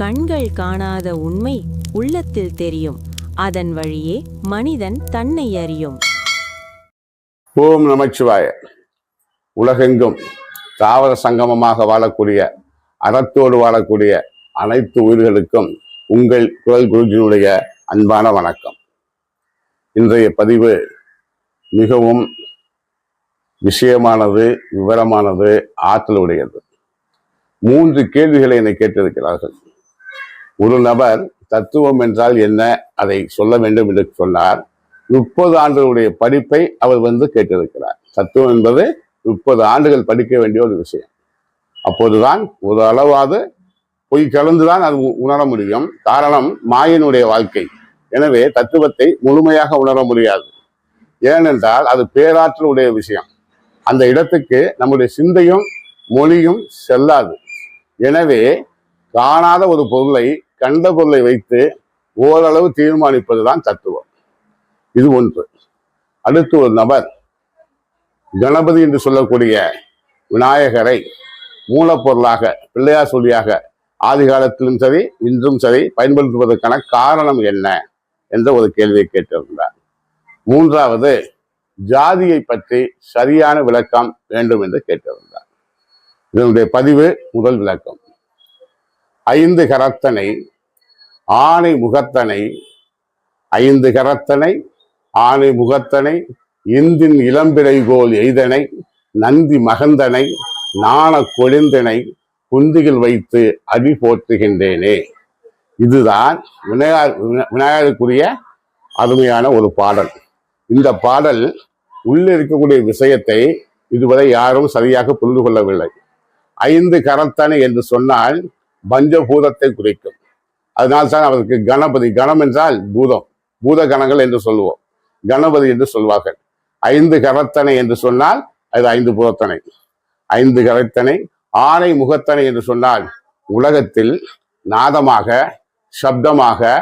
கண்கள் காணாத உண்மை உள்ளத்தில் தெரியும். அதன் வழியே மனிதன் தன்னை அறியும். ஓம் நமச்சிவாய. உலகெங்கும் தாவர சங்கமமாக வாழக்கூடிய, அறத்தோடு வாழக்கூடிய அனைத்து உயிர்களுக்கும் உங்கள் குரல் குருஜினுடைய அன்பான வணக்கம். இன்றைய பதிவு மிகவும் விஷயமானது, விவரமானது, ஆற்றலுடையது. 3 கேள்விகளை என்னை கேட்டிருக்கிறார்கள். ஒரு நபர் தத்துவம் என்றால் என்ன, அதை சொல்ல வேண்டும் என்று சொன்னார். 30 ஆண்டுகளுடைய படிப்பை அவர் கேட்டிருக்கிறார். தத்துவம் என்பது 30 ஆண்டுகள் படிக்க வேண்டிய ஒரு விஷயம். அப்போதுதான் ஒரு அளவாவது பொய் கலந்துதான் அது உணர முடியும். காரணம் மாயினுடைய வாழ்க்கை. எனவே தத்துவத்தை முழுமையாக உணர முடியாது. ஏனென்றால் அது பேராற்றலுடைய விஷயம். அந்த இடத்துக்கு நம்முடைய சிந்தையும் மொழியும் செல்லாது. எனவே காணாத ஒரு பொருளை கண்ட பொருளை வைத்து ஓரளவு தீர்மானிப்பதுதான் தத்துவம். இது ஒன்று. அடுத்து ஒரு நபர் கணபதி என்று சொல்லக்கூடிய விநாயகரை மூலப்பொருளாக, பிள்ளையார் சொல்லியாக ஆதி காலத்திலும் சரி இன்றும் சரி பயன்படுத்துவதற்கான காரணம் என்ன என்ற ஒரு கேள்வியை கேட்டிருந்தார். 3வது, ஜாதியை பற்றி சரியான விளக்கம் வேண்டும் என்று கேட்டிருந்தார். இதனுடைய பதிவு முதல் விளக்கம். 5 கரத்தனை ஆணை முகத்தனை, 5 கரத்தனை ஆணை முகத்தனை, இந்தின் இளம்பிறைகோல் எய்தனை, நந்தி மகந்தனை, நாண கொழிந்தனை, குந்திகள் வைத்து அடி போற்றுகின்றேனே. இதுதான் விநாயகருக்குரிய அருமையான ஒரு பாடல். இந்த பாடல் உள்ளே இருக்கக்கூடிய விஷயத்தை இதுவரை யாரும் சரியாக புரிந்து கொள்ளவில்லை. 5 கரத்தனை என்று சொன்னால் பஞ்சபூதத்தை குறிக்கும். அதனால்தான் அவருக்கு கணபதி, கணம் என்றால் பூதம், பூத கணங்கள் என்று சொல்லுவோம், கணபதி என்று சொல்வார்கள். 5 கரத்தனை என்று சொன்னால் அது 5 பூதத்தனை. 5 கரத்தனை ஆணை முகத்தனை என்று சொன்னால் உலகத்தில் நாதமாக, சப்தமாக,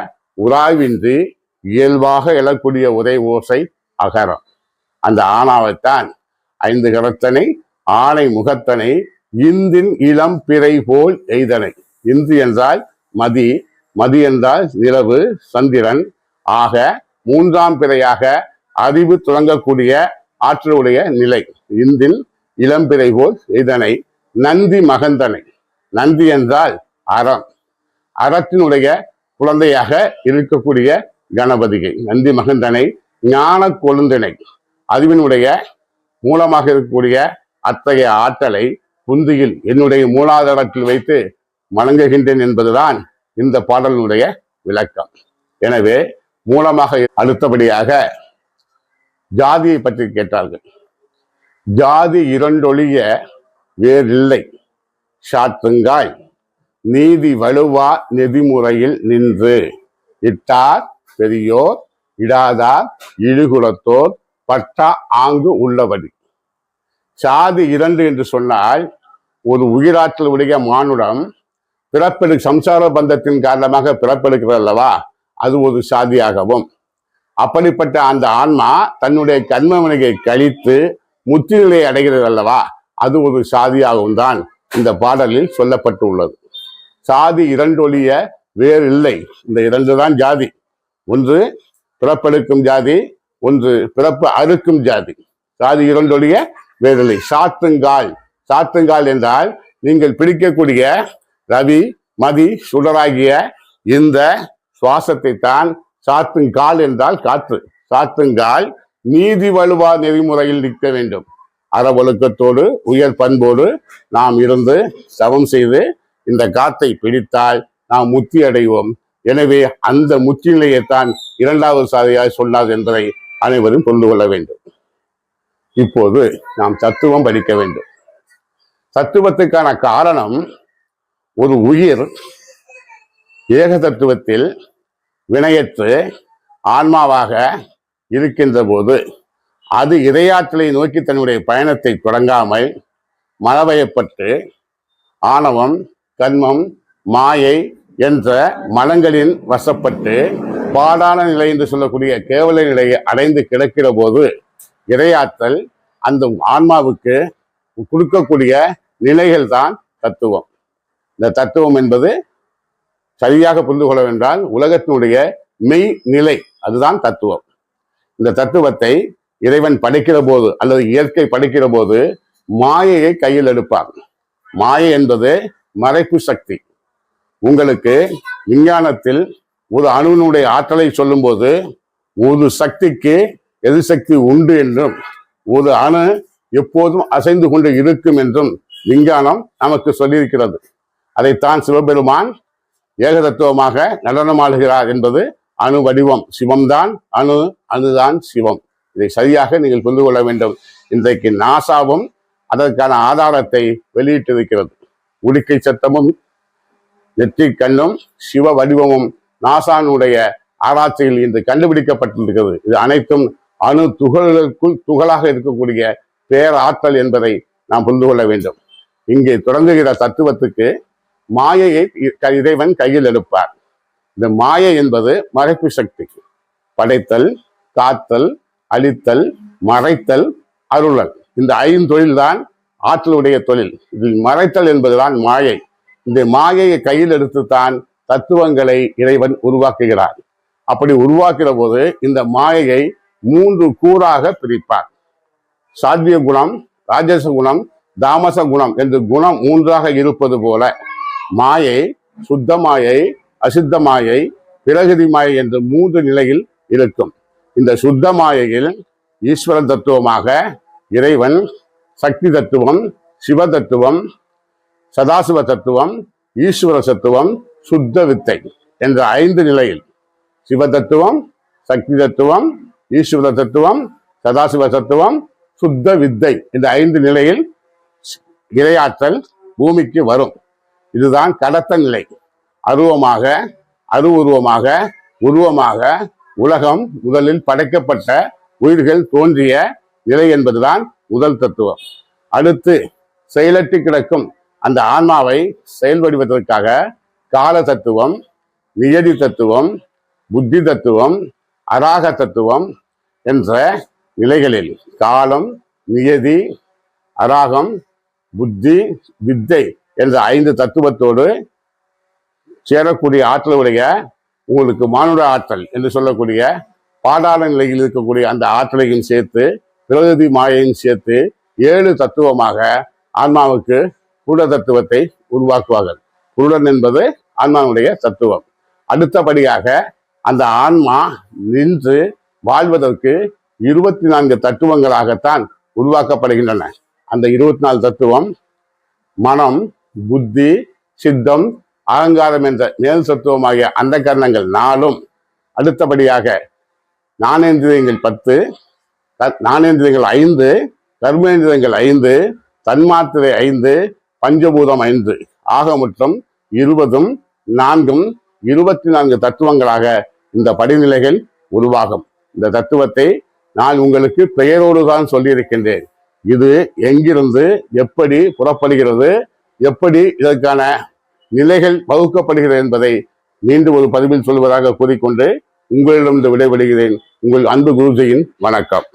உராய்வின்றி இயல்பாக எழக்கூடிய ஒரே ஓசை அகரம். அந்த ஆணாவைத்தான் 5 கரத்தனை ஆணை முகத்தனை, இந்தின் இளம் பிறை போல் எய்தனை. இந்து என்றால் மதி, மதி என்றால் நிலவு, சந்திரன். ஆக 3ஆம் பிறையாக அறிவு தொடங்கக்கூடிய ஆற்றலுடைய நிலை. இந்தின் இளம்பிறை போல் எய்தனை, நந்தி மகந்தனை. நந்தி என்றால் அறம், அறத்தினுடைய குழந்தையாக இருக்கக்கூடிய கணபதியை நந்தி மகந்தனை, ஞான கொழுந்தனை, அறிவினுடைய மூலமாக இருக்கக்கூடிய அத்தகைய ஆற்றலை புந்தியில் என்னுடைய மூலாதாரத்தில் வைத்து வணங்குகின்றேன் என்பதுதான் இந்த பாடலினுடைய விளக்கம். எனவே மூலமாக அடுத்தபடியாக ஜாதியை பற்றி கேட்டார்கள். ஜாதி 2 ஒழிய வேறில்லை சாற்றுங்காய், நீதி வலுவா நெறிமுறையில் நின்று, இட்டார் பெரியோர் இடாதார் இழுகுலத்தோர் பட்டா ஆங்கு உள்ளபடி. சாதி 2 என்று சொன்னால் ஒரு உயிராற்றல் உடைய மானுடம் சம்சார பந்தத்தின் காரணமாக பிறப்பெடுக்கிறது அல்லவா, அது ஒரு சாதியாகவும், அப்படிப்பட்ட அந்த ஆன்மா தன்னுடைய கர்மவினையை கழித்து முத்தி நிலையை அடைகிறது அல்லவா, அது ஒரு சாதியாகவும் தான் இந்த பாடலில் சொல்லப்பட்டு உள்ளது. சாதி 2 ஒழிய வேறு இல்லை. இந்த 2 தான் ஜாதி. ஒன்று பிறப்பெடுக்கும் ஜாதி, ஒன்று பிறப்பு அறுக்கும் ஜாதி. சாதி 2 ஒழிய வேறில்லை. சாத்துங்கால், சாத்துங்கால் என்றால் நீங்கள் பிடிக்கக்கூடிய ரவி மதி சுடராகிய இந்த சுவாசத்தை தான் சாத்துங்கால் என்றால் காற்று. சாத்துங்கால் நீதி வலுவா நெறிமுறையில் நிற்க வேண்டும். அறவொழுக்கத்தோடு உயர் பண்போடு நாம் இருந்து சவம் செய்து இந்த காத்தை பிடித்தால் நாம் முத்தி அடைவோம். எனவே அந்த முத்தி நிலையைத்தான் 2வது சாதியாக சொன்னார் என்பதை அனைவரும் கொண்டு கொள்ள வேண்டும். இப்போது நாம் தத்துவம் படிக்க வேண்டும். தத்துவத்துக்கான காரணம், ஒரு உயிர் ஏக தத்துவத்தில் வினையற்று ஆன்மாவாக இருக்கின்ற போது அது இறையாற்றலை நோக்கி தன்னுடைய பயணத்தை தொடங்காமல் மனவயப்பட்டு ஆணவம், கர்மம், மாயை என்ற மலங்களின் வசப்பட்டு பாடான நிலை என்று சொல்லக்கூடிய கேவல நிலையை அடைந்து கிடக்கிற போது இறையாற்றல் அந்த ஆன்மாவுக்கு கொடுக்கக்கூடிய நிலைகள் தான் தத்துவம். இந்த தத்துவம் என்பது சரியாக புரிந்து கொள்ள வேண்டால் உலகத்தினுடைய மெய் நிலை அதுதான் தத்துவம். இந்த தத்துவத்தை இறைவன் படைக்கிற போது அல்லது இயற்கை படைக்கிற போது மாயையை கையில் எடுப்பார். மாயை என்பது மறைப்பு சக்தி. உங்களுக்கு விஞ்ஞானத்தில் ஒரு அணுவினுடைய ஆற்றலை சொல்லும் போது ஒரு சக்திக்கு எதிர்சக்தி உண்டு என்றும் ஒரு அணு எப்போதும் அசைந்து கொண்டு இருக்கும் என்றும் விஞ்ஞானம் நமக்கு சொல்லியிருக்கிறது. அதைத்தான் சிவபெருமான் ஏகதத்துவமாக நடனமாடுகிறார் என்பது அணு வடிவம் சிவம்தான் அணு, அணுதான் சிவம். இதை சரியாக நீங்கள் புரிந்து கொள்ள வேண்டும். இன்றைக்கு நாசாவும் அதற்கான ஆதாரத்தை வெளியிட்டிருக்கிறது. உடுக்கை சத்தமும் நெற்றி கண்ணும் சிவ வடிவமும் நாசானுடைய ஆராய்ச்சியில் இன்று கண்டுபிடிக்கப்பட்டிருக்கிறது. இது அனைத்தும் அணு துகள்களுக்குள் துகளாக இருக்கக்கூடிய பேராற்றல் என்பதை நாம் புரிந்து கொள்ள வேண்டும். இங்கே தொடங்குகிற தத்துவத்துக்கு மாயையை இறைவன் கையில் எடுப்பார். இந்த மாயை என்பது மறைப்பு சக்தி. படைத்தல், காத்தல், அழித்தல், மறைத்தல், அருளல், இந்த 5 தொழில்தான் ஆற்றலுடைய தொழில். இதில் மறைத்தல் என்பதுதான் மாயை. இந்த மாயையை கையில் எடுத்துத்தான் தத்துவங்களை இறைவன் உருவாக்குகிறார். அப்படி உருவாக்குற போது இந்த மாயையை 3 கூறாக பிரிப்பார். சாத்விய குணம், ராஜச குணம், தாமச குணம் என்று குணம் 3ஆக இருப்பது போல மாயை சுத்த மாயை, அசுத்த மாயை, பிரகிருதி மாயை என்று 3 நிலையில் இருக்கும். இந்த சுத்த மாயையில் ஈஸ்வர தத்துவமாக இறைவன், சக்தி தத்துவம், சிவ தத்துவம், சதாசிவ தத்துவம், ஈஸ்வர தத்துவம், சுத்த வித்தை என்ற 5 நிலையில் சிவ தத்துவம், சக்தி தத்துவம், ஈஸ்வர தத்துவம், சதாசிவ தத்துவம், சுத்த வித்தை இந்த 5 நிலையில் இறையாற்றல் பூமிக்கு வரும். இதுதான் கடத்த நிலை. அருவமாக, அருவுருவமாக, உருவமாக உலகம் முதலில் படைக்கப்பட்ட உயிர்கள் தோன்றிய நிலை என்பதுதான் முதல் தத்துவம். அடுத்து செயலற்று கிடக்கும் அந்த ஆன்மாவை செயல்படுவதற்காக கால தத்துவம், நியதி தத்துவம், புத்தி தத்துவம், அராக தத்துவம் என்ற நிலைகளில் காலம், நியதி, அராகம், புத்தி, வித்தை என்ற 5 தத்துவத்தோடு சேரக்கூடிய ஆற்றலுடைய உங்களுக்கு மானுட ஆற்றல் என்று சொல்லக்கூடிய பாதாள நிலையில் இருக்கக்கூடிய அந்த ஆற்றலையும் சேர்த்து பிரகிருதி மாயையும் சேர்த்து 7 தத்துவமாக ஆன்மாவுக்கு புருட தத்துவத்தை உருவாக்குவார்கள். புருடன் என்பது ஆன்மாவுடைய தத்துவம். அடுத்தபடியாக அந்த ஆன்மா நின்று வாழ்வதற்கு 24 தத்துவங்களாகத்தான் உருவாக்கப்படுகின்றன. அந்த 24 தத்துவம் மனம், புத்தி, சித்தம், அகங்காரம் என்ற மேல் தத்துவமாகிய அந்த கரணங்கள் 4ம், அடுத்தபடியாக ஞானேந்திரியங்கள் 10, ஞானேந்திரியங்கள் 5, கர்மேந்திரியங்கள் 5, தன்மாத்திரை 5, பஞ்சபூதம் 5 ஆக மொத்தம் 20ம் 4ம் 24 தத்துவங்களாக இந்த படிநிலைகள் உருவாகும். இந்த தத்துவத்தை நான் உங்களுக்கு பெயரோடு தான் சொல்லியிருக்கின்றேன். இது எங்கிருந்து எப்படி புறப்படுகிறது, எப்படி இதற்கான நிலைகள் வகுக்கப்படுகிறது என்பதை மீண்டும் ஒரு பதிவில் சொல்வதாக கூறிக்கொண்டு உங்களிடம் விடைபெறுகிறேன். உங்கள் அன்பு குருஜியின் வணக்கம்.